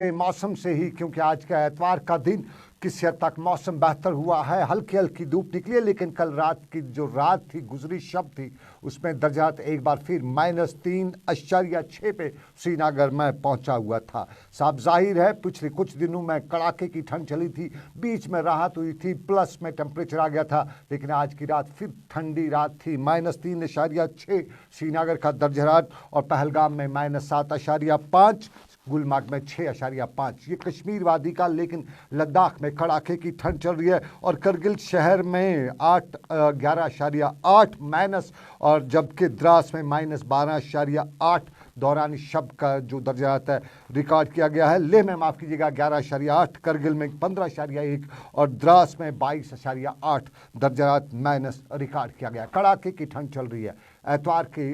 मौसम से ही, क्योंकि आज का एतवार का दिन किसी हद तक मौसम बेहतर हुआ है। हल्की हल्की धूप निकली है, लेकिन कल रात की जो रात थी, गुजरी शब थी, उसमें दर्जात एक बार फिर -3.6 पे श्रीनगर में पहुंचा हुआ था। साफ जाहिर है पिछले कुछ दिनों में कड़ाके की ठंड चली थी, बीच में राहत हुई थी, प्लस में टेम्परेचर आ गया था, लेकिन आज की रात फिर ठंडी रात थी। -3.6 श्रीनगर का दर्जरात और पहलगाम में -7.5, गुलमर्ग में 6.5। ये कश्मीर वादी का, लेकिन लद्दाख में कड़ाके की ठंड चल रही है और करगिल शहर में 11.8 माइनस, और जबकि द्रास में -12.8 दौरान शब का जो दर्जा आता है रिकॉर्ड किया गया है। लेह में माफ़ कीजिएगा 11.8, करगिल में 15.1 और द्रास में 22.8 दर्जात माइनस रिकॉर्ड किया गया। कड़ाके की ठंड चल रही है। एतवार के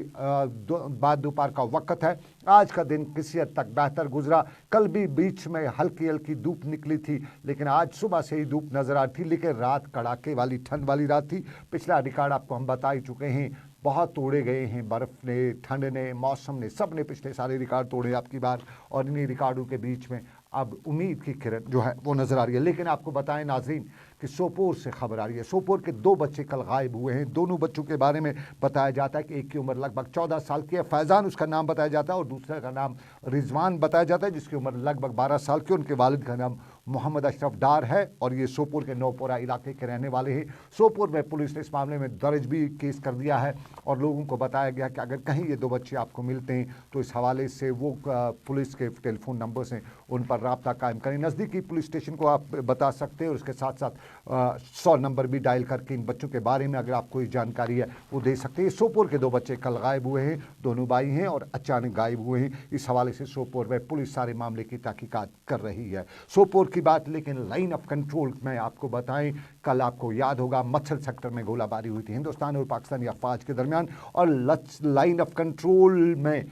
बाद दोपहर का वक्त है। आज का दिन किसी हद तक बेहतर गुजरा। कल भी बीच में हल्की हल्की धूप निकली थी, लेकिन आज सुबह से ही धूप नजर आ रही थी, लेकिन रात कड़ाके वाली ठंड वाली रात थी। पिछला रिकॉर्ड आपको हम बता ही चुके हैं, बहुत तोड़े गए हैं। बर्फ़ ने, ठंड ने, मौसम ने, सब ने पिछले सारे रिकॉर्ड तोड़े आपकी बार, और इन्हीं रिकॉर्डों के बीच में अब उम्मीद की किरण जो है वो नज़र आ रही है। लेकिन आपको बताएं नाज़रीन कि सोपोर से खबर आ रही है। सोपोर के 2 बच्चे कल गायब हुए हैं। दोनों बच्चों के बारे में बताया जाता है कि एक की उम्र लगभग 14 साल की है, फैज़ान उसका नाम बताया जाता है, और दूसरे का नाम रिजवान बताया जाता है, जिसकी उम्र लगभग 12 साल की। उनके वालिद का नाम मोहम्मद अशरफ डार है और ये सोपोर के नौपोरा इलाके के रहने वाले हैं। सोपोर में पुलिस ने इस मामले में दर्ज भी केस कर दिया है और लोगों को बताया गया कि अगर कहीं ये 2 बच्चे आपको मिलते हैं तो इस हवाले से वो पुलिस के टेलीफोन नंबर्स हैं, उन पर राब्ता कायम करें। नज़दीकी पुलिस स्टेशन को आप बता सकते हैं और उसके साथ साथ 100 नंबर भी डायल करके इन बच्चों के बारे में अगर आपको कोई जानकारी है वो दे सकते हैं। सोपोर के 2 बच्चे कल गायब हुए हैं, दोनों भाई हैं और अचानक गायब हुए हैं। इस हवाले से सोपोर में पुलिस सारे मामले की तहकीकात कर रही है। सोपोर की बात, लेकिन लाइन ऑफ कंट्रोल में आपको बताएं, कल आपको याद होगा मत्सल सेक्टर में गोलाबारी हुई थी हिंदुस्तान और पाकिस्तानी अफवाज के दरमियान, और लाइन ऑफ कंट्रोल में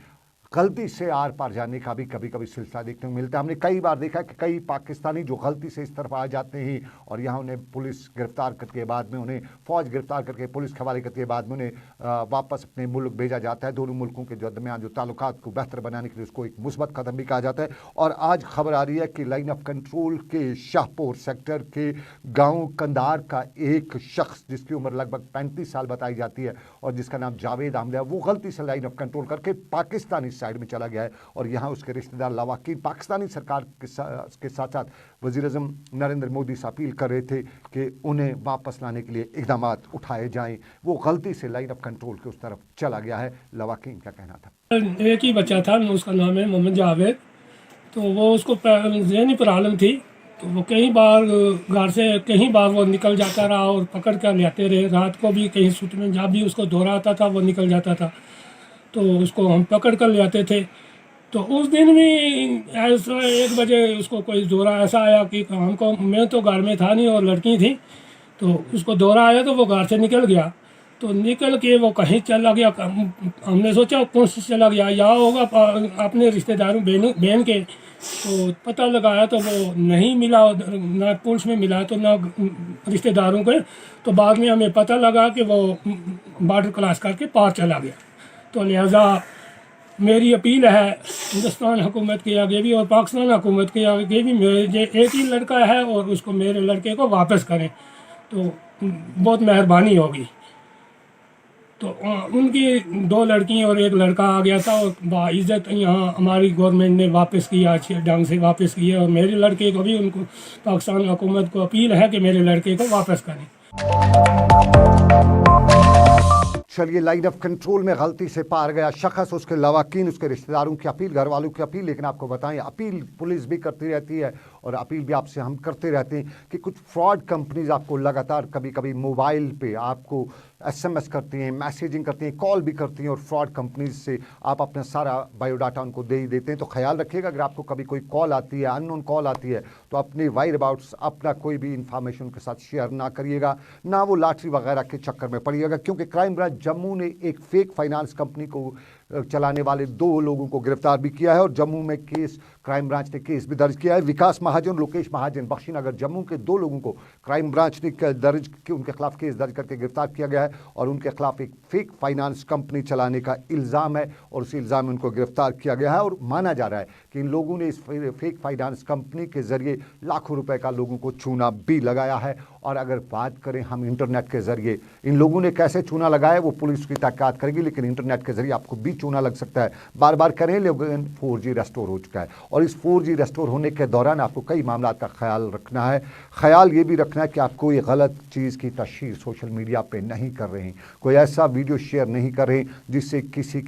गलती से आर पार जाने का भी कभी कभी सिलसिला देखने को मिलता है। हमने कई बार देखा कि कई पाकिस्तानी जो गलती से इस तरफ आ जाते हैं और यहाँ उन्हें पुलिस गिरफ्तार करके बाद में उन्हें फ़ौज गिरफ्तार करके पुलिस के हवाले करके बाद में उन्हें वापस अपने मुल्क भेजा जाता है। दोनों मुल्कों के जो दरमियान जो ताल्लुकात को बेहतर बनाने के लिए उसको एक मुस्बत कदम भी कहा जाता है। और आज खबर आ रही है कि लाइन ऑफ कंट्रोल के शाहपुर सेक्टर के गाँव कंधार का एक शख्स जिसकी उम्र लगभग 35 साल बताई जाती है और जिसका नाम जावेद आमले है, वो गलती से लाइन ऑफ कंट्रोल करके पाकिस्तानी साइड में चला गया है और यहाँ उसके रिश्तेदार लवाकिन पाकिस्तानी सरकार के साथ साथ वज़ीर-ए-आज़म नरेंद्र मोदी से अपील कर रहे थे कि उन्हें वापस लाने के लिए इक़दाम उठाए जाएं। वो गलती से लाइन ऑफ कंट्रोल के उस तरफ चला गया है। लवाकिन क्या कहना था? एक ही बच्चा था, उसका नाम है मोहम्मद जावेद। तो वो उसको ज़हनी प्रॉब्लम थी, तो वो कई बार घर से कहीं बार वो निकल जाता रहा और पकड़ कर ले आते रहे। रात को भी कहीं सूट में जहाँ भी उसको दौरा आता था वो निकल जाता था, तो उसको हम पकड़ कर ले आते थे। तो उस दिन भी ऐसा 1 बजे उसको कोई दौरा ऐसा आया कि हमको, मैं तो घर में था नहीं और लड़की थी, तो उसको दौरा आया तो वो घर से निकल गया। तो निकल के वो कहीं चला गया, हमने सोचा कौन से चला गया, यहाँ होगा अपने रिश्तेदारों बहन के। तो पता लगाया तो वो नहीं मिला, ना पुलिस में मिला तो ना रिश्तेदारों के। तो बाद में हमें पता लगा कि वो बॉर्डर क्रॉस करके पार चला गया। तो लिहाजा मेरी अपील है हिंदुस्तान हुकूमत के आगे भी और पाकिस्तान हुकूमत के आगे भी, मेरे एक ही लड़का है और उसको, मेरे लड़के को वापस करें तो बहुत मेहरबानी होगी। तो उनकी 2 लड़की और 1 लड़का आ गया था और बाइज़्ज़त यहाँ हमारी गवर्नमेंट ने वापस किया, अच्छे ढंग से वापस किया। और मेरे लड़के को भी, उनको पाकिस्तान हुकूमत को अपील है कि मेरे लड़के को वापस करें। चलिए, लाइन ऑफ कंट्रोल में गलती से पार गया शख्स, उसके लवाकिन, उसके रिश्तेदारों की अपील, घर वालों की अपील। लेकिन आपको बताएं, अपील पुलिस भी करती रहती है और अपील भी आपसे हम करते रहते हैं कि कुछ फ्रॉड कंपनीज आपको लगातार कभी कभी मोबाइल पे आपको SMS करती हैं, मैसेजिंग करती हैं, कॉल भी करती हैं, और फ्रॉड कंपनीज से आप अपना सारा बायोडाटा उनको दे ही देते हैं। तो ख्याल रखिएगा, अगर आपको कभी कोई कॉल आती है, अननोन कॉल आती है, तो अपनी वायर अबाउट्स अपना कोई भी इंफॉर्मेशन के साथ शेयर ना करिएगा, ना वो लॉटरी वगैरह के चक्कर में पड़िएगा। क्योंकि क्राइम ब्रांच जम्मू ने एक फेक फाइनेंस कंपनी को चलाने वाले 2 लोगों को गिरफ्तार भी किया है और जम्मू में क्राइम ब्रांच ने केस भी दर्ज किया है। विकास महाजन, लोकेश महाजन, बख्शीनगर जम्मू के 2 लोगों को क्राइम ब्रांच ने उनके खिलाफ केस दर्ज करके गिरफ्तार किया गया है और उनके खिलाफ एक फेक फाइनेंस कंपनी चलाने का इल्ज़ाम है और उसी इल्ज़ाम में उनको गिरफ्तार किया गया है। और माना जा रहा है कि इन लोगों ने इस फेक फाइनेंस कंपनी के जरिए लाखों रुपए का लोगों को चूना भी लगाया है। और अगर बात करें हम इंटरनेट के जरिए इन लोगों ने कैसे चूना लगाया वो पुलिस की तहकीकात करेगी, लेकिन इंटरनेट के जरिए आपको भी चूना लग सकता है। बार बार करें, लेकिन 4G रेस्टोर हो चुका है और इस 4G रेस्टोर होने के दौरान आपको कई मामलों का ख्याल रखना है। ख्याल ये भी रखना है कि आप कोई गलत चीज़ की तशहीर सोशल मीडिया पे नहीं कर रहे हैं, कोई ऐसा वीडियो शेयर नहीं कर रहे जिससे किसी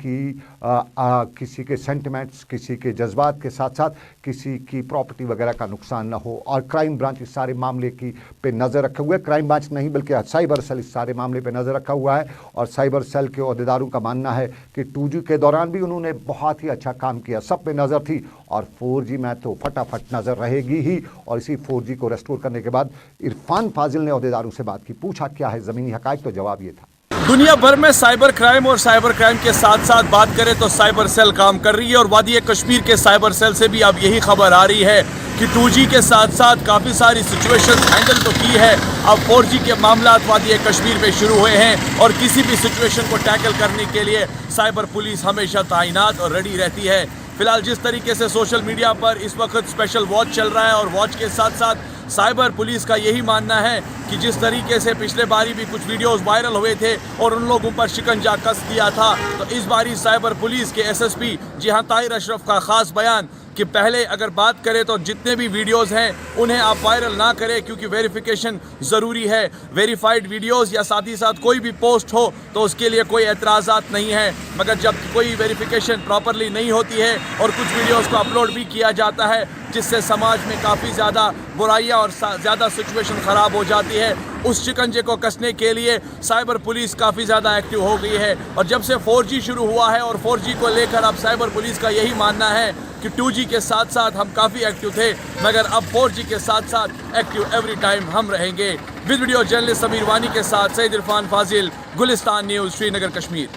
के सेंटिमेंट्स, किसी के जज्बात के साथ साथ किसी की प्रॉपर्टी वगैरह का नुकसान ना हो। और क्राइम ब्रांच इस सारे मामले की पे नज़र रखे हुए है, क्राइम ब्रांच नहीं बल्कि साइबर सेल इस सारे मामले पे नज़र रखा हुआ है। और साइबर सेल के अहदेदारों का मानना है कि 2G के दौरान भी उन्होंने बहुत ही अच्छा काम किया, सब पे नज़र थी और 4G में तो फटाफट नज़र रहेगी ही। और इसी 4G को रेस्टोर करने के बाद इरफान फाजिल ने अहदेदारों से बात की, पूछा क्या है ज़मीनी हक़ाइक़, तो जवाब ये था। दुनिया भर में साइबर क्राइम और साइबर क्राइम के साथ साथ बात करें तो साइबर सेल काम कर रही है और वादी कश्मीर के साइबर सेल से भी अब यही खबर आ रही है कि 2G के साथ साथ काफ़ी सारी सिचुएशन हैंडल तो की है, अब 4G के मामला वादी कश्मीर में शुरू हुए हैं और किसी भी सिचुएशन को टैकल करने के लिए साइबर पुलिस हमेशा तैनात और रेडी रहती है। फिलहाल जिस तरीके से सोशल मीडिया पर इस वक्त स्पेशल वॉच चल रहा है और वॉच के साथ साथ साइबर पुलिस का यही मानना है कि जिस तरीके से पिछले बारी भी कुछ वीडियोस वायरल हुए थे और उन लोगों पर शिकंजा कस दिया था, तो इस बारी साइबर पुलिस के SSP जी हाँ ताहिर अशरफ का खास बयान कि पहले अगर बात करें तो जितने भी वीडियोस हैं उन्हें आप वायरल ना करें क्योंकि वेरिफिकेशन ज़रूरी है। वेरीफाइड वीडियोस या साथ ही साथ कोई भी पोस्ट हो तो उसके लिए कोई एतराज़ात नहीं है, मगर जब कोई वेरिफिकेशन प्रॉपरली नहीं होती है और कुछ वीडियोस को अपलोड भी किया जाता है जिससे समाज में काफ़ी ज़्यादा बुराइयां और ज़्यादा सिचुएशन ख़राब हो जाती है, उस शिकंजे को कसने के लिए साइबर पुलिस काफ़ी ज़्यादा एक्टिव हो गई है। और जब से 4G शुरू हुआ है और 4G को लेकर अब साइबर पुलिस का यही मानना है कि 2G के साथ साथ हम काफ़ी एक्टिव थे, मगर अब 4G के साथ साथ एक्टिव एवरी टाइम हम रहेंगे। विद वीडियो जर्नलिस्ट समीर वानी के साथ सईद इरफान फाजिल, गुलिस्तान न्यूज़, श्रीनगर, कश्मीर।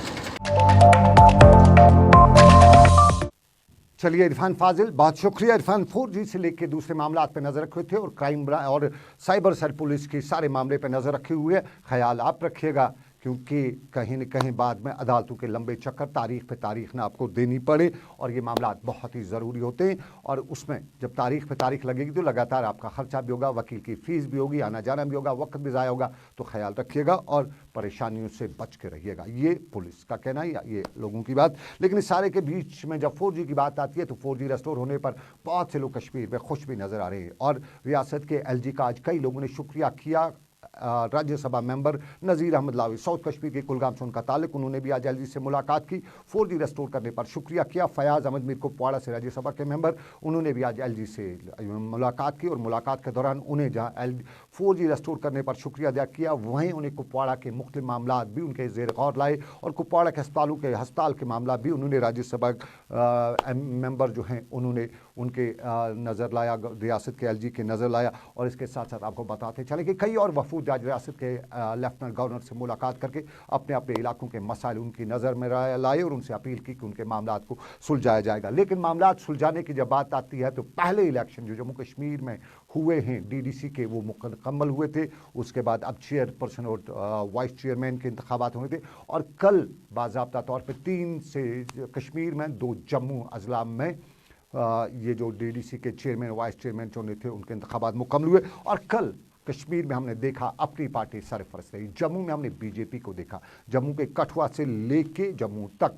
चलिए इरफान फाजिल, बहुत शुक्रिया। इरफान 4G से लेकर दूसरे मामला पे नज़र रखे थे और क्राइम ब्रांच और साइबर सेल पुलिस की सारे मामले पे नज़र रखे हुए। ख्याल आप रखिएगा क्योंकि कहीं न कहीं बाद में अदालतों के लंबे चक्कर तारीख पे तारीख ना आपको देनी पड़े और ये मामला बहुत ही ज़रूरी होते हैं। और उसमें जब तारीख पे तारीख लगेगी तो लगातार आपका खर्चा भी होगा, वकील की फ़ीस भी होगी, आना जाना भी होगा, वक्त भी ज़ाया होगा। तो ख्याल रखिएगा और परेशानियों से बच के रहिएगा, ये पुलिस का कहना है या ये लोगों की बात। लेकिन इस सारे के बीच में जब 4G की बात आती है तो 4G रेस्टोर होने पर बहुत से लोग कश्मीर में खुश भी नज़र आ रहे हैं और रियासत के LG का आज कई लोगों ने शुक्रिया किया। राज्यसभा मेंबर नज़ीर अहमद लावी, साउथ कश्मीर के कुलगाम से उनका ताल्लुक, उन्होंने भी आज LG से मुलाकात की, 4G रेस्टोर करने पर शुक्रिया किया। फयाज अहमद मीर कुपवाड़ा से राज्यसभा के मेंबर, उन्होंने भी आज LG से मुलाकात की और मुलाकात के दौरान उन्हें जहां 4G रेस्टोर करने पर शुक्रिया अदा किया, वहीं उन्हें कुपवाड़ा के मुख्तलिफ मामला भी उनके ज़ेर गौर लाए और कुपवाड़ा के अस्पताल के मामला भी उन्होंने राज्यसभा मेंबर जो हैं उन्होंने उनके नज़र लाया, रियासत के LG के नज़र लाया। और इसके साथ साथ आपको बताते चले कि कई और वफूद आज रियासत के लेफ्टिनेंट गवर्नर से मुलाकात करके अपने अपने इलाकों के मसाइल उनकी नज़र में लाए और उनसे अपील की कि उनके मामलात को सुलझाया जाएगा। लेकिन मामलात सुलझाने की जब बात आती है तो पहले इलेक्शन जो जम्मू कश्मीर में हुए हैं DDC के वो मुकम्मल हुए थे, उसके बाद अब चेयरपर्सन और वाइस चेयरमैन के इंतखाबात हुए थे और कल बाज़ाब्ता तौर पर 3 से कश्मीर में 2 जम्मू अजला में ये जो DDC के चेयरमैन वाइस चेयरमैन चुने थे उनके इंतखाबात मुकम्मल हुए। और कल कश्मीर में हमने देखा अपनी पार्टी सरफरस्त रही, जम्मू में हमने BJP को देखा, जम्मू के कठुआ से लेके जम्मू तक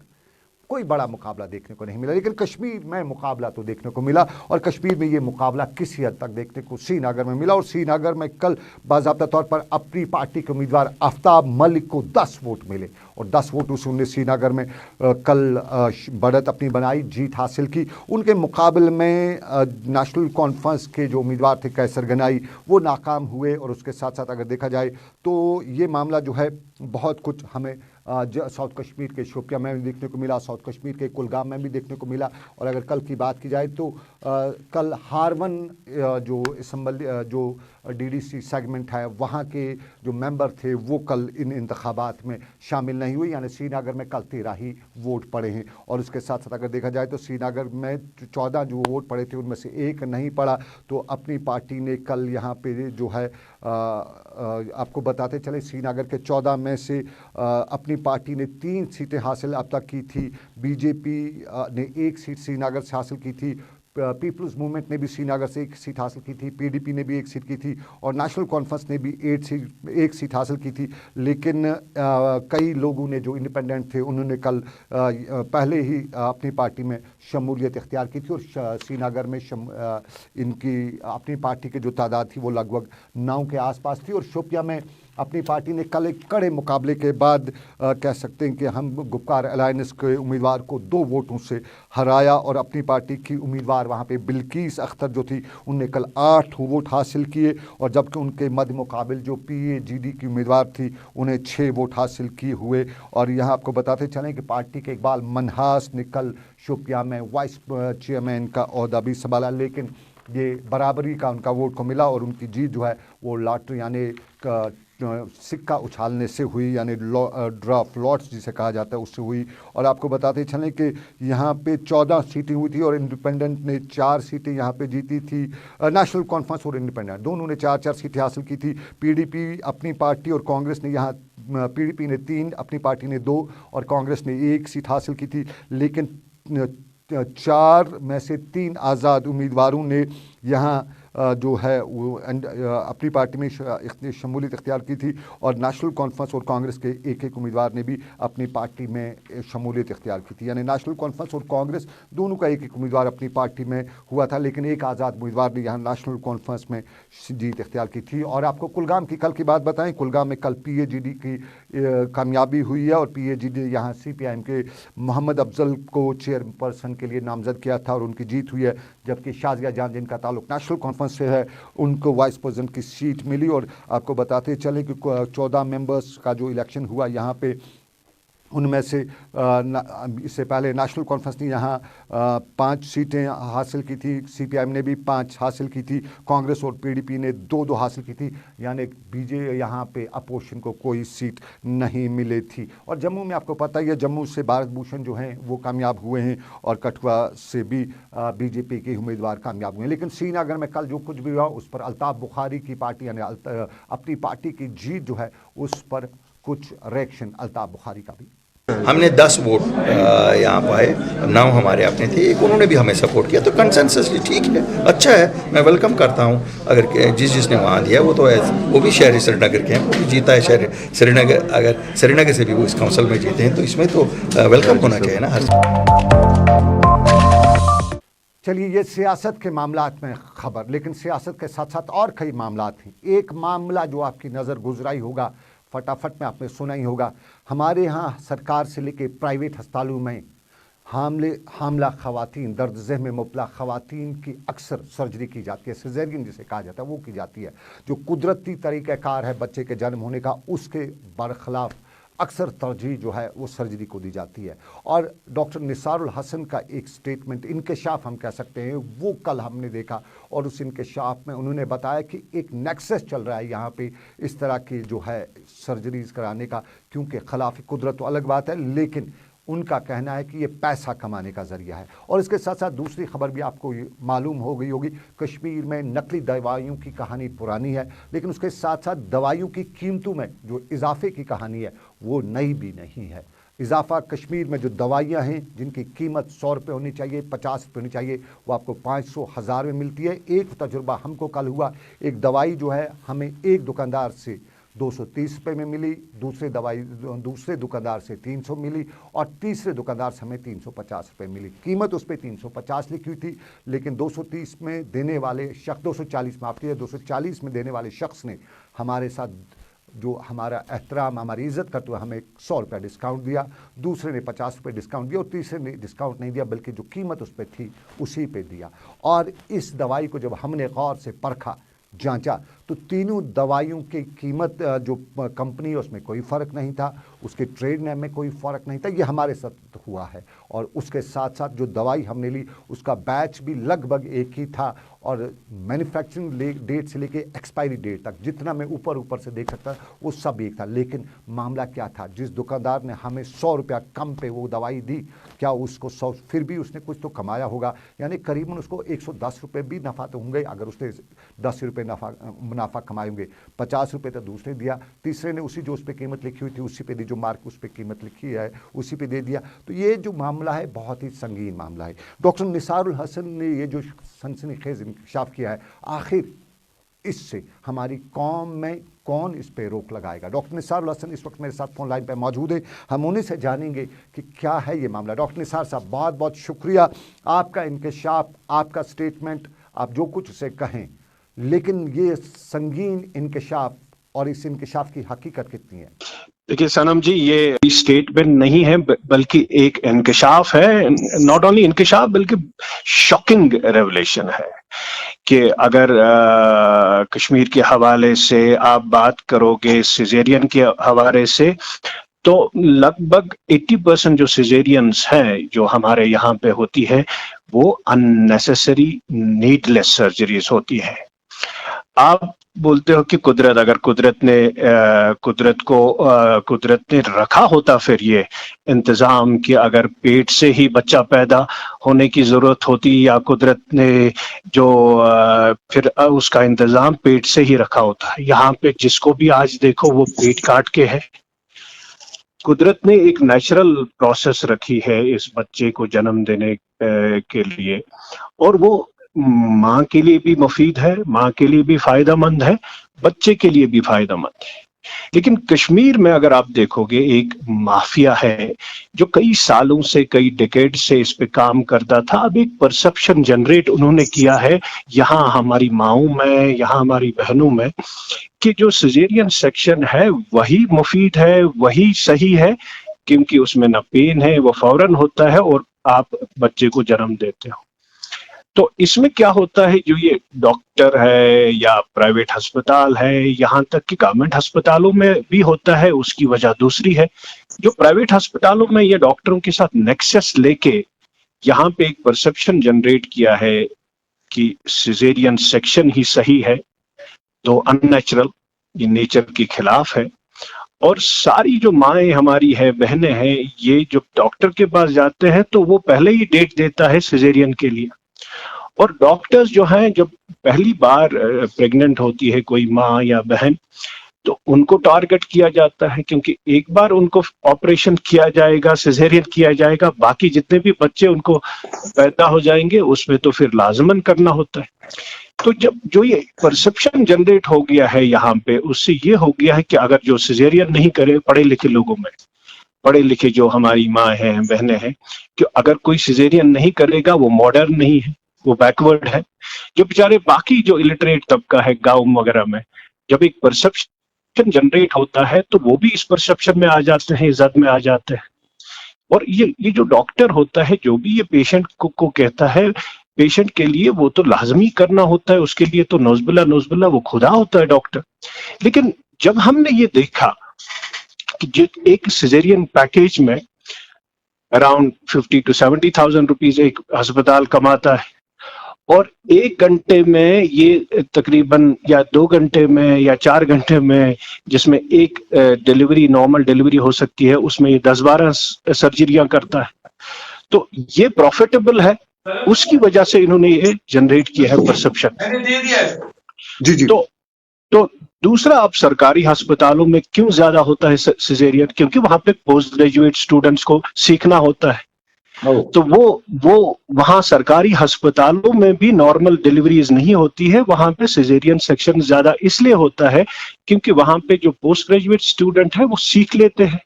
कोई बड़ा मुकाबला देखने को नहीं मिला, लेकिन कश्मीर में मुकाबला तो देखने को मिला। और कश्मीर में ये मुकाबला किसी हद तक देखने को श्रीनगर में मिला और श्रीनगर में कल बाज़ाब्ता तौर पर अपनी पार्टी के उम्मीदवार आफ्ताब मलिक को 10 वोट मिले और 10 वोटों से उन्होंने श्रीनगर में कल बढ़त अपनी बनाई, जीत हासिल की। उनके मुकाबले में नेशनल कॉन्फ्रेंस के जो उम्मीदवार थे कैसर गनाई वो नाकाम हुए। और उसके साथ साथ अगर देखा जाए तो ये मामला जो है बहुत कुछ हमें साउथ कश्मीर के शोपियां में भी देखने को मिला, साउथ कश्मीर के कुलगाम में भी देखने को मिला। और अगर कल की बात की जाए तो कल हारवन जो असम्बली जो DDC सेगमेंट है वहाँ के जो मेंबर थे वो कल इन इंतखाबात में शामिल नहीं हुए, यानी श्रीनगर में कल 13 ही वोट पड़े हैं। और उसके साथ साथ अगर देखा जाए तो श्रीनगर में 14 जो वोट पड़े थे उनमें से एक नहीं पड़ा। तो अपनी पार्टी ने कल यहाँ पे जो है आपको बताते चले श्रीनगर के 14 में से अपनी पार्टी ने 3 सीटें हासिल अब तक की थी। बीजेपी ने 1 सीट श्रीनगर से हासिल की थी, पीपल्स मूवमेंट ने भी श्रीनगर से 1 सीट हासिल की थी, PDP ने भी 1 सीट की थी और नेशनल कॉन्फ्रेंस ने भी 1 सीट हासिल की थी। लेकिन कई लोगों ने जो इंडिपेंडेंट थे उन्होंने कल पहले ही अपनी पार्टी में शमूलियत इख्तियार की थी और श्रीनगर में इनकी अपनी पार्टी की जो तादाद थी वो लगभग 9 के आसपास थी। और शोपियां में अपनी पार्टी ने कल एक कड़े मुकाबले के बाद कह सकते हैं कि हम गुपकार अलायंस के उम्मीदवार को 2 वोटों से हराया और अपनी पार्टी की उम्मीदवार वहाँ पे बिल्किस अख्तर जो थी उनने कल 8 वोट हासिल किए और जबकि उनके मद मुकाबिल जो PAGD की उम्मीदवार थी उन्हें 6 वोट हासिल किए हुए। और यहाँ आपको बताते चलें कि पार्टी के इकबाल मनहास ने कल शोपियां में वाइस चेयरमैन का ओहदा भी संभाला, लेकिन ये बराबरी का उनका वोट को मिला और उनकी जीत जो है वो लॉटरी यानी सिक्का उछालने से हुई, यानी ड्रॉप लॉट्स जिसे कहा जाता है उससे हुई। और आपको बताते चलें कि यहाँ पे 14 सीटें हुई थी और इंडिपेंडेंट ने 4 सीटें यहाँ पे जीती थी। नेशनल कॉन्फ्रेंस और इंडिपेंडेंट दोनों ने 4-4 सीटें हासिल की थी। PDP अपनी पार्टी और कांग्रेस ने यहाँ PDP ने 3, अपनी पार्टी ने 2 और कांग्रेस ने 1 सीट हासिल की थी। लेकिन 4 में से 3 आज़ाद उम्मीदवारों ने यहाँ जो है वो अपनी पार्टी में शमूलियत इख्तियार की थी और नेशनल कॉन्फ्रेंस और कांग्रेस के एक उम्मीदवार ने भी अपनी पार्टी में शमूलियत इख्तियार की थी। यानी नेशनल कॉन्फ्रेंस और कांग्रेस दोनों का एक उम्मीदवार अपनी पार्टी में हुआ था, लेकिन एक आज़ाद उम्मीदवार ने यहाँ नेशनल कॉन्फ्रेंस में जीत इख्तियार की थी। और आपको कुलगाम की कल की बात बताएं, कुलगाम में कल PAGD की कामयाबी हुई है और PAGD यहाँ CPIM के मोहम्मद अफजल को चेयरपर्सन के लिए नामजद किया था और उनकी जीत हुई है। जबकि शाजिया जान जिनका ताल्लुक नेशनल कॉन्फ्रेंस से है उनको वाइस प्रेसिडेंट की सीट मिली। और आपको बताते चले कि 14 मेंबर्स का जो इलेक्शन हुआ यहाँ पे उनमें से इससे पहले नेशनल कॉन्फ्रेंस ने यहाँ 5 सीटें हासिल की थी, CPIM ने भी 5 हासिल की थी, कांग्रेस और PDP ने 2-2 हासिल की थी, यानी यहाँ पे अपोजिशन को कोई सीट नहीं मिली थी। और जम्मू में आपको पता ही है, जम्मू से भारत भूषण जो हैं वो कामयाब हुए हैं और कठुआ से भी BJP के उम्मीदवार कामयाब हुए हैं। लेकिन श्रीनगर में कल जो कुछ भी हुआ उस पर अल्ताफ बुखारी की पार्टी यानी अपनी पार्टी की जीत जो है उस पर कुछ रिएक्शन अल्ताफ बुखारी का भी। हमने 10 वोट यहाँ पाए, 9 हमारे अपने थे, एक उन्होंने भी हमें सपोर्ट किया, तो कंसेंससली ठीक है, अच्छा है, मैं वेलकम करता हूँ। अगर जिसने वहाँ दिया वो तो है, वो भी शहरी श्रीनगर के हैं, वो भी जीता है शहर श्रीनगर, अगर श्रीनगर से भी वो इस काउंसिल में जीते हैं तो इसमें तो वेलकम होना चाहिए ना। चलिए, ये सियासत के मामलात में खबर, लेकिन सियासत के साथ साथ और कई मामलात हैं। एक मामला जो आपकी नज़र गुजरा ही होगा, फटाफट में आपने सुना ही होगा, हमारे यहाँ सरकार से लेके प्राइवेट अस्पतालों में हामला खवातीन, दर्द ज़ह में मुबतला खवातीन की अक्सर सर्जरी की जाती है, सिज़ेरियन जिसे कहा जाता है वो की जाती है। जो कुदरती तरीक़ाकार है बच्चे के जन्म होने का, उसके बरखिलाफ़ अक्सर तरजीह जो है वो सर्जरी को दी जाती है। और डॉक्टर निसारुल हसन का एक स्टेटमेंट, इंकशाफ हम कह सकते हैं, वो कल हमने देखा और उस इंकशाफ में उन्होंने बताया कि एक नेक्सस चल रहा है यहाँ पे इस तरह की जो है सर्जरीज कराने का, क्योंकि खिलाफ कुदरत तो अलग बात है, लेकिन उनका कहना है कि ये पैसा कमाने का ज़रिया है। और इसके साथ साथ दूसरी खबर भी आपको मालूम हो गई होगी, कश्मीर में नकली दवाइयों की कहानी पुरानी है, लेकिन उसके साथ साथ दवाइयों की कीमतों में जो इजाफे की कहानी है वो नई भी नहीं है। इजाफा कश्मीर में जो दवाइयाँ हैं जिनकी कीमत 100 रुपये होनी चाहिए, 50 रुपये होनी चाहिए, वो आपको 500, 1000 में मिलती है। एक तजुर्बा हमको कल हुआ, एक दवाई जो है हमें एक दुकानदार से 230 रुपये में मिली, दूसरे दुकानदार से 300 मिली और तीसरे दुकानदार से हमें 350 रुपये मिली। कीमत उस पर 350 लिखी हुई थी, लेकिन 230 में देने वाले शख्स 240 माफ़ कीजिए 240 में देने वाले शख्स ने हमारे साथ जो हमारा एहतराम, हमारी इज़्ज़त करते हुए हमें 100 रुपये डिस्काउंट दिया, दूसरे ने 50 रुपये डिस्काउंट दिया और तीसरे ने डिस्काउंट नहीं दिया, बल्कि जो कीमत उस पर थी उसी पे दिया। और इस दवाई को जब हमने गौर से परखा, जांचा, तो तीनों दवाइयों की कीमत जो कंपनी है उसमें कोई फ़र्क नहीं था, उसके ट्रेड नेम में कोई फ़र्क नहीं था। ये हमारे साथ हुआ है। और उसके साथ साथ जो दवाई हमने ली उसका बैच भी लगभग एक ही था, और मैन्युफैक्चरिंग डेट से लेके एक्सपायरी डेट तक जितना मैं ऊपर से देख सकता वो सब एक था। लेकिन मामला क्या था, जिस दुकानदार ने हमें 100 रुपया कम पे वो दवाई दी, क्या उसको 100 फिर भी उसने कुछ तो कमाया होगा, यानी करीबन उसको 110 रुपये भी नफ़ा तो होंगे। अगर उसने 10 रुपये मुनाफा कमाए होंगे, 50 रुपये तो दूसरे दिया, तीसरे ने उसी जो उस पर कीमत लिखी हुई थी उसी पे दी, जो मार्क उस पर कीमत लिखी है उसी पे दे दिया। तो ये जो मामला है बहुत ही संगीन मामला है। डॉक्टर निसारुल हसन ने ये जो सनसनीखेज इंकशाफ किया है, आखिर इससे हमारी कौम में कौन इस पे रोक लगाएगा? डॉक्टर निसारुल हसन इस वक्त मेरे साथ फोन लाइन पे मौजूद है, हम उन्हीं से जानेंगे कि क्या है ये मामला। डॉक्टर निसार साहब, बहुत बहुत शुक्रिया, आपका इंकशाफ, आपका स्टेटमेंट, आप जो कुछ उसे कहें, लेकिन ये संगीन इंकशाफ और इस इंकशाफ की हकीकत कितनी है? देखिए सनम जी, ये स्टेटमेंट नहीं है बल्कि एक इंकशाफ है। नॉट ओनली इंकशाफ बल्कि शॉकिंग रेवलेशन है कि अगर कश्मीर के हवाले से आप बात करोगे, सिजेरियन के हवाले से, तो लगभग 80% जो सिजेरियंस हैं जो हमारे यहाँ पे होती है वो अननेसेसरी नीडलेस सर्जरीज होती है। आप बोलते हो कि कुदरत, अगर कुदरत ने रखा होता फिर ये इंतजाम कि अगर पेट से ही बच्चा पैदा होने की जरूरत होती, या कुदरत ने जो फिर उसका इंतजाम पेट से ही रखा होता है। यहाँ पे जिसको भी आज देखो वो पेट काट के है। कुदरत ने एक नेचुरल प्रोसेस रखी है इस बच्चे को जन्म देने के लिए, और वो माँ के लिए भी मुफीद है, माँ के लिए भी फायदेमंद है, बच्चे के लिए भी फायदेमंद है। लेकिन कश्मीर में अगर आप देखोगे एक माफिया है जो कई सालों से, कई डिकेड से इस पे काम करता था। अब एक परसेप्शन जनरेट उन्होंने किया है यहाँ हमारी माओं में, यहाँ हमारी बहनों में, कि जो सिजेरियन सेक्शन है वही मुफीद है, वही सही है, क्योंकि उसमें ना पेन है, वो फौरन होता है और आप बच्चे को जन्म देते हो। तो इसमें क्या होता है, जो ये डॉक्टर है या प्राइवेट अस्पताल है, यहाँ तक कि गवर्नमेंट अस्पतालों में भी होता है, उसकी वजह दूसरी है। जो प्राइवेट अस्पतालों में ये डॉक्टरों के साथ नेक्सस लेके यहाँ पे एक परसेप्शन जनरेट किया है कि सिजेरियन सेक्शन ही सही है, तो अननेचुरल, ये नेचर के खिलाफ है। और सारी जो माएँ हमारी है, बहनें हैं, ये जो डॉक्टर के पास जाते हैं तो वो पहले ही डेट देता है सिजेरियन के लिए। और डॉक्टर्स जो हैं, जब पहली बार प्रेग्नेंट होती है कोई माँ या बहन, तो उनको टारगेट किया जाता है, क्योंकि एक बार उनको ऑपरेशन किया जाएगा, सिजेरियन किया जाएगा, बाकी जितने भी बच्चे उनको पैदा हो जाएंगे उसमें तो फिर लाजमन करना होता है। तो जब जो ये परसेप्शन जनरेट हो गया है यहाँ पे, उससे ये हो गया है कि अगर जो सिजेरियन नहीं करे, पढ़े लिखे लोगों में, पढ़े लिखे जो हमारी माँ हैं, बहनें हैं, कि अगर कोई सिजेरियन नहीं करेगा वो मॉडर्न नहीं है, वो बैकवर्ड है। जो बेचारे बाकी जो इलिटरेट तबका है गांव वगैरह में, जब एक परसेप्शन जनरेट होता है तो वो भी इस परसेप्शन में आ जाते हैं, इज्जत में आ जाते हैं। और ये जो डॉक्टर होता है, जो भी ये पेशेंट को कहता है, पेशेंट के लिए वो तो लाजमी करना होता है, उसके लिए तो नौजबिल्ला वो खुदा होता है डॉक्टर। लेकिन जब हमने ये देखा कि एक सिजेरियन पैकेज में अराउंड 50 to 70,000 रुपीज एक अस्पताल कमाता है, और 1 घंटे में ये तकरीबन, या 2 घंटे में या 4 घंटे में, जिसमें एक डिलीवरी, नॉर्मल डिलीवरी हो सकती है, उसमें ये 10-12 सर्जरियां करता है, तो ये प्रॉफिटेबल है। उसकी वजह से इन्होंने ये जनरेट किया है परसेप्शन। जी। तो दूसरा, अब सरकारी अस्पतालों में क्यों ज्यादा होता है सिजेरियन? क्योंकि वहां पे पोस्ट ग्रेजुएट स्टूडेंट्स को सीखना होता है। तो वो वहां सरकारी अस्पतालों में भी नॉर्मल डिलीवरीज नहीं होती है, वहां पे सिजेरियन सेक्शन ज्यादा इसलिए होता है क्योंकि वहां पे जो पोस्ट ग्रेजुएट स्टूडेंट है वो सीख लेते हैं।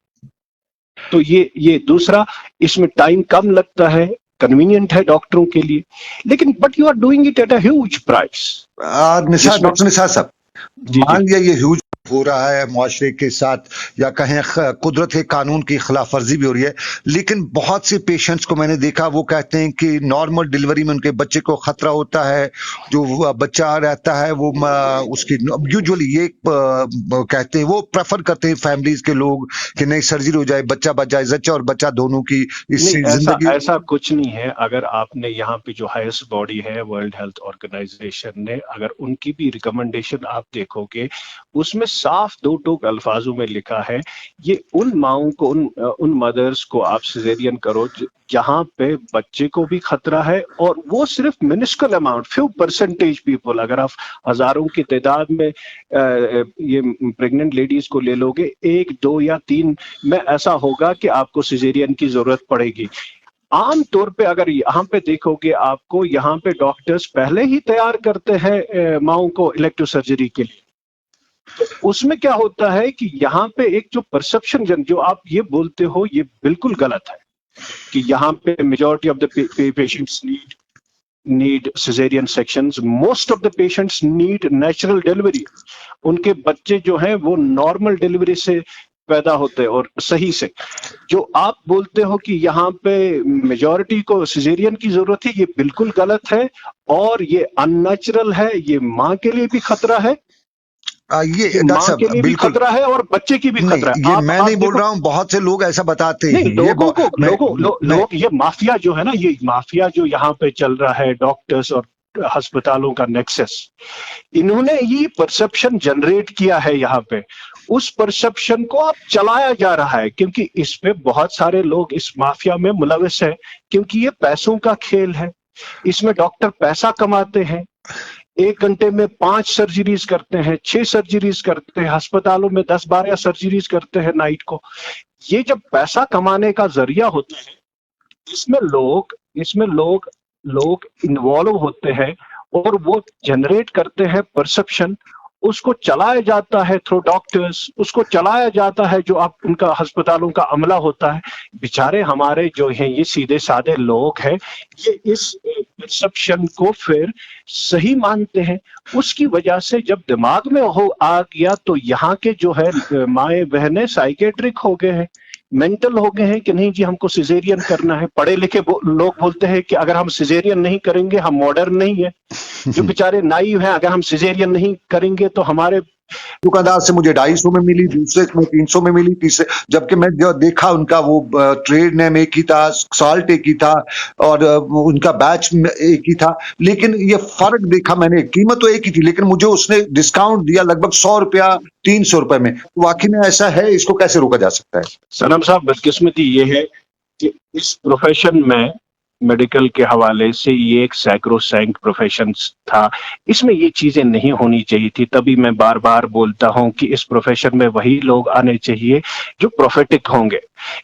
तो ये दूसरा, इसमें टाइम कम लगता है, कन्वीनियंट है डॉक्टरों के लिए, लेकिन but you are doing it at a huge price. Doctor Nisar साहब, मान लिया ये ह्यूज हो रहा है मुआशरे के साथ, या कहें कुदरत के कानून की खिलाफ वर्जी भी हो रही है, लेकिन बहुत से पेशेंट्स को मैंने देखा वो कहते हैं कि नॉर्मल डिलीवरी में उनके बच्चे को खतरा होता है। जो बच्चा रहता है वो उसकी यूजुअली ये कहते हैं, वो प्रेफर करते हैं फैमिलीज के लोग कि नहीं सर्जरी हो जाए, बच्चा बच जाए, जच्चा और बच्चा दोनों की इससे नहीं, जिंदगी। ऐसा कुछ नहीं है। अगर आपने यहाँ पे जो हाईएस्ट बॉडी है वर्ल्ड हेल्थ ऑर्गेनाइजेशन ने, अगर उनकी भी रिकमेंडेशन आप देखोगे, उसमें साफ दो टूक अल्फाजों में लिखा है, ये उन माओं को, उन मदर्स को आप सिजेरियन करो जहां पे बच्चे को भी खतरा है, और वो सिर्फ मिनिस्कल अमाउंट, फ्यू परसेंटेज पीपल, अगर आप हजारों की तादाद में ये प्रेग्नेंट लेडीज को ले लोगे, 1, 2 या 3 में ऐसा होगा कि आपको सिजेरियन की जरूरत पड़ेगी। आम तौर पे अगर यहाँ पे देखोगे, आपको यहाँ पे डॉक्टर्स पहले ही तैयार करते हैं माओं को इलेक्टिव सर्जरी के लिए। तो उसमें क्या होता है कि यहाँ पे एक जो परसेप्शन जो आप ये बोलते हो, ये बिल्कुल गलत है कि यहाँ पे majority of the patients need cesarean sections. Most of the patients need natural delivery. उनके बच्चे जो हैं वो नॉर्मल डिलीवरी से पैदा होते हैं और सही से। जो आप बोलते हो कि यहाँ पे मेजॉरिटी को सिजेरियन की जरूरत है, ये बिल्कुल गलत है और ये अननेचुरल है। ये माँ के लिए भी खतरा है, ये माँ के लिए भी खतरा है और बच्चे की भी खतरा है। ये मैं नहीं बोल रहा हूँ, बहुत से लोग ऐसा बताते हैं। लोग ये माफिया जो है ना, ये माफिया जो यहाँ पे चल रहा है, डॉक्टर्स और अस्पतालों का नेक्सस, इन्होंने ये परसेप्शन जनरेट किया है यहाँ पे। उस परसेप्शन को अब चलाया जा रहा है क्योंकि इस पे बहुत सारे लोग इस माफिया में मुलविस है, क्योंकि ये पैसों का खेल है। इसमें डॉक्टर पैसा कमाते हैं, 1 घंटे में 5 सर्जरीज करते हैं, 6 सर्जरीज करते हैं, अस्पतालों में 10-12 सर्जरीज करते हैं नाइट को। ये जब पैसा कमाने का जरिया होता है, इसमें लोग इन्वॉल्व होते हैं और वो जनरेट करते हैं परसेप्शन। उसको चलाया जाता है थ्रू डॉक्टर्स, उसको चलाया जाता है जो आप उनका अस्पतालों का अमला होता है। बेचारे हमारे जो हैं ये सीधे साधे लोग हैं, ये इस परसेप्शन को फिर सही मानते हैं। उसकी वजह से जब दिमाग में आ गया तो यहाँ के जो है माएँ बहनें साइकेट्रिक हो गए हैं, मेंटल हो गए हैं कि नहीं जी हमको सिजेरियन करना है। पढ़े लिखे लोग बोलते हैं कि अगर हम सिजेरियन नहीं करेंगे हम मॉडर्न नहीं है। जो बेचारे नाइव हैं, अगर हम सिजेरियन नहीं करेंगे तो हमारे दुकानदार से मुझे 250 में मिली, दूसरे में 300 में मिली, तीसरे, जबकि मैं जो देखा उनका वो ट्रेड नेम एक ही था, साल्ट एक ही था और उनका बैच एक ही था, लेकिन ये फर्क देखा मैंने। कीमत तो एक ही थी लेकिन मुझे उसने डिस्काउंट दिया लगभग 100 रुपया 300 रुपए में। वाकई में ऐसा है, इसको कैसे रोका जा सकता है? सनम साहब, बदकिस्मती ये है कि इस प्रोफेशन में मेडिकल के हवाले से ये एक सैक्रोसैंक्ट प्रोफेशन था, इसमें ये चीजें नहीं होनी चाहिए थी। तभी मैं बार बार बोलता हूं कि इस प्रोफेशन में वही लोग आने चाहिए जो प्रोफेटिक होंगे।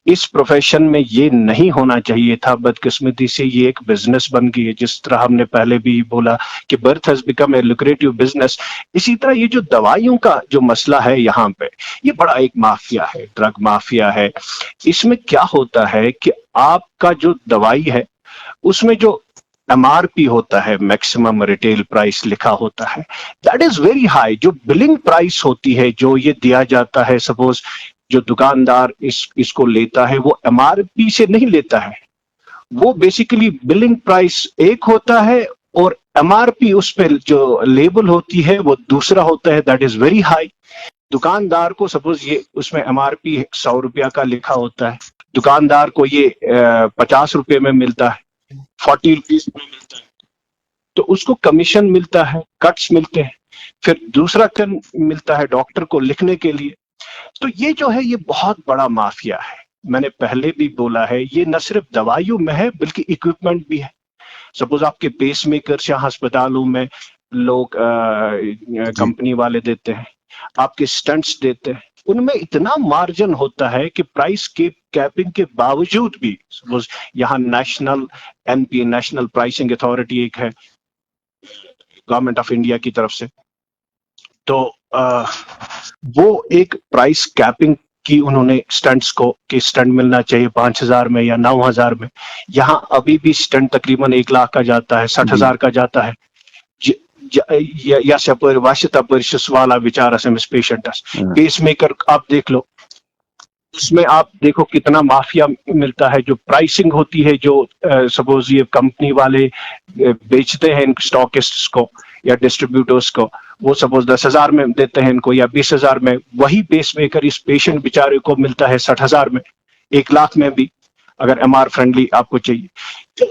इस प्रोफेशन में ये नहीं होना चाहिए था। बदकिस्मती से ये एक बिजनेस बन गई है, जिस तरह हमने पहले भी बोला कि birth has become a lucrative business. इसी तरह ये जो दवाइयों का जो मसला है यहाँ पे, ये बड़ा एक माफिया है, ड्रग माफिया है। इसमें क्या होता है कि आपका जो दवाई है उसमें जो MRP होता है, मैक्सिमम रिटेल प्राइस लिखा होता है, दैट इज वेरी हाई। जो बिलिंग प्राइस होती है, जो ये दिया जाता है, सपोज जो दुकानदार इसको लेता है वो MRP से नहीं लेता है, वो बेसिकली बिलिंग प्राइस एक होता है और MRP उस पर जो लेबल होती है वो दूसरा होता है, दैट इज वेरी हाई। दुकानदार को सपोज ये उसमें MRP 100 रुपया का लिखा होता है, दुकानदार को ये 50 रुपए में मिलता है, 40 रुपीज में मिलता है, तो उसको कमीशन मिलता है, कट्स मिलते हैं, फिर दूसरा कन मिलता है डॉक्टर को लिखने के लिए। तो ये जो है ये बहुत बड़ा माफिया है। मैंने पहले भी बोला है, ये न सिर्फ दवाइयों में है बल्कि इक्विपमेंट भी है। सपोज आपके पेस मेकर्स या अस्पतालों में लोग कंपनी वाले देते हैं, आपके स्टंट्स देते हैं, उनमें इतना मार्जिन होता है कि प्राइस के कैपिंग के बावजूद भी, सपोज यहाँ national NPA, national pricing authority एक है गवर्नमेंट ऑफ इंडिया की तरफ से, तो वो एक प्राइस कैपिंग की उन्होंने स्टंट्स को कि स्टंट मिलना चाहिए 5,000 में या 9,000 में। यहाँ अभी भी स्टंट तकरीबन 1 लाख का जाता है, 60,000 का जाता है। तपर्स वाला विचारस अमिस पेशेंटस पेस मेकर आप देख लो, उसमें आप देखो कितना माफिया मिलता है। जो प्राइसिंग होती है, जो सपोज ये कंपनी वाले बेचते हैं इन स्टॉकिस्ट्स को या डिस्ट्रीब्यूटर्स को, वो सपोज 10,000 में देते हैं इनको या 20,000 में, वही पेस मेकर इस पेशेंट बेचारे को मिलता है 60,000 में, 1 लाख में भी, अगर MR फ्रेंडली आपको चाहिए। तो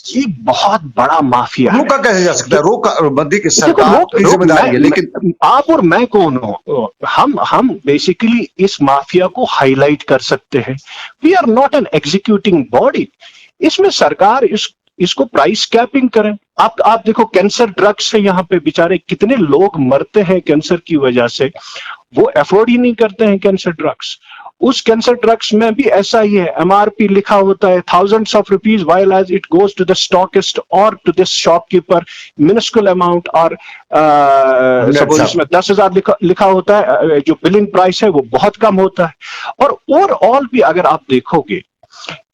ये बहुत बड़ा माफिया है। रोका कैसे जा सकता है? रोका बंदी की देखो, सरकार की जिम्मेदारी है, लेकिन आप और मैं कौन हो? हम बेसिकली इस माफिया को हाईलाइट कर सकते हैं। We are not an executing body. इसमें सरकार इसको प्राइस कैपिंग करें। आप देखो कैंसर ड्रग्स से यहाँ पे बेचारे कितने लोग मरते हैं कैंसर की वजह से, वो अफोर्ड ही नहीं करते हैं कैंसर ड्रग्स। उस कैंसर ड्रग्स में भी ऐसा ही है, MRP लिखा होता है thousands of rupees, while as it goes to the stockist or to this shopkeeper minuscule amount, और सपोज इसमें 10,000 लिखा होता है, जो बिलिंग प्राइस है वो बहुत कम होता है। और ओवरऑल भी अगर आप देखोगे,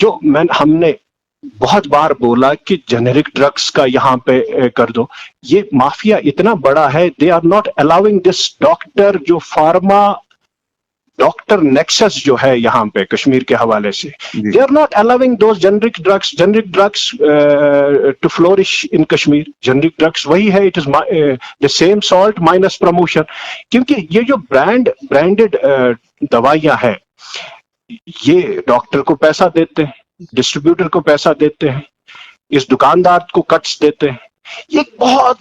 जो हमने बहुत बार बोला कि जेनेरिक ड्रग्स का यहाँ पे कर दो, ये माफिया इतना बड़ा है, they are not allowing this doctor, जो फार्मा डॉक्टर नेक्सस जो है यहाँ पे कश्मीर के हवाले से, they are not allowing those generic drugs to flourish in Kashmir. Generic drugs वही है, it is the same salt minus promotion. क्योंकि ये जो ब्रांडेड दवाइयां हैं, ये डॉक्टर को पैसा देते हैं, डिस्ट्रीब्यूटर को पैसा देते हैं, इस दुकानदार को कट्स देते हैं। ये बहुत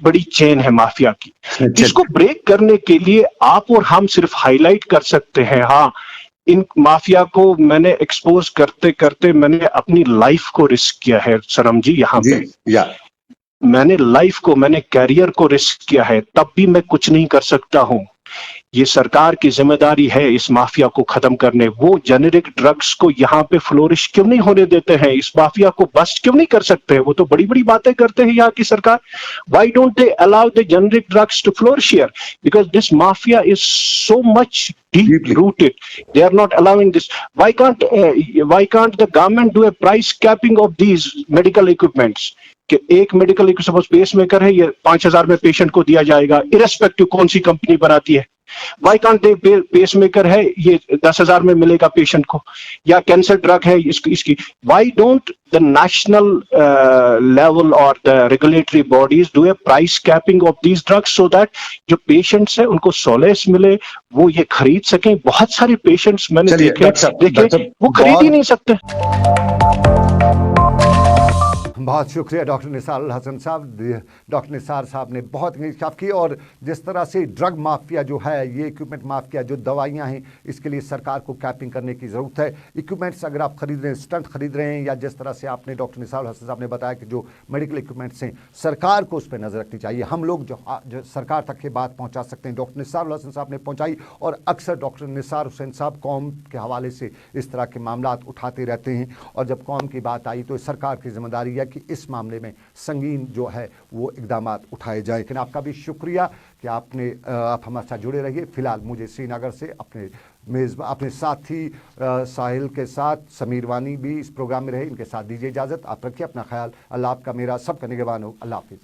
बड़ी चेन है माफिया की, जिसको ब्रेक करने के लिए आप और हम सिर्फ हाईलाइट कर सकते हैं। हाँ, इन माफिया को मैंने एक्सपोज करते करते मैंने अपनी लाइफ को रिस्क किया है सरम जी, यहाँ पे मैंने कैरियर को रिस्क किया है, तब भी मैं कुछ नहीं कर सकता हूँ। ये सरकार की जिम्मेदारी है इस माफिया को खत्म करने। वो जेनेरिक ड्रग्स को यहाँ पे फ्लोरिश क्यों नहीं होने देते हैं? इस माफिया को बस्ट क्यों नहीं कर सकते हैं? वो तो बड़ी बड़ी बातें करते हैं यहाँ की सरकार। Why don't they allow the generic drugs to flourish here? Because this mafia is so much deep rooted. They are not allowing this. Why can't the government do a price capping of these medical equipments? कि एक medical suppose pace maker है, ये 5,000 में patient को दिया जाएगा, irrespective कौन सी company बनाती है। Why can't they, pacemaker है ये 10,000 में मिलेगा पेशेंट को, या कैंसर ड्रग है इसकी why don't the national level और the regulatory bodies do a price capping of these drugs, so that जो पेशेंट्स है उनको सोलेस मिले, वो ये खरीद सकें। बहुत सारे पेशेंट्स मैंने देखे वो खरीद ही नहीं सकते। बहुत शुक्रिया डॉक्टर निसार उल हसन साहब। डॉक्टर निसार साहब ने बहुत इंकशाफ की, और जिस तरह से ड्रग माफिया जो है, ये इक्विपमेंट माफिया जो दवाइयाँ हैं, इसके लिए सरकार को कैपिंग करने की ज़रूरत है। इक्विपमेंट्स अगर आप खरीद रहे हैं, स्टंट खरीद रहे हैं, या जिस तरह से आपने डॉक्टर निसार उल हसन साहब ने बताया कि जो मेडिकल इक्विपमेंट्स हैं, सरकार को उस पर नज़र रखनी चाहिए। हम लोग जो सरकार तक ये बात पहुँचा सकते हैं, डॉक्टर निसार उल हसन साहब ने पहुँचाई, और अक्सर डॉक्टर निसार हुसैन साहब कौम के हवाले से इस तरह के मामला उठाते रहते हैं, और जब कौम की बात आई तो सरकार की जिम्मेदारी है कि इस मामले में संगीन जो है वो इकदाम उठाए जाए। लेकिन आपका भी शुक्रिया कि आप हमारे साथ जुड़े रहिए। फिलहाल मुझे श्रीनगर से अपने साथी साहिल के साथ समीर वानी भी इस प्रोग्राम में रहे, इनके साथ दीजिए इजाज़त। आप रखिए अपना ख्याल। अल्लाह आपका मेरा सबका निगहबान हो। अल्लाह हाफिज़।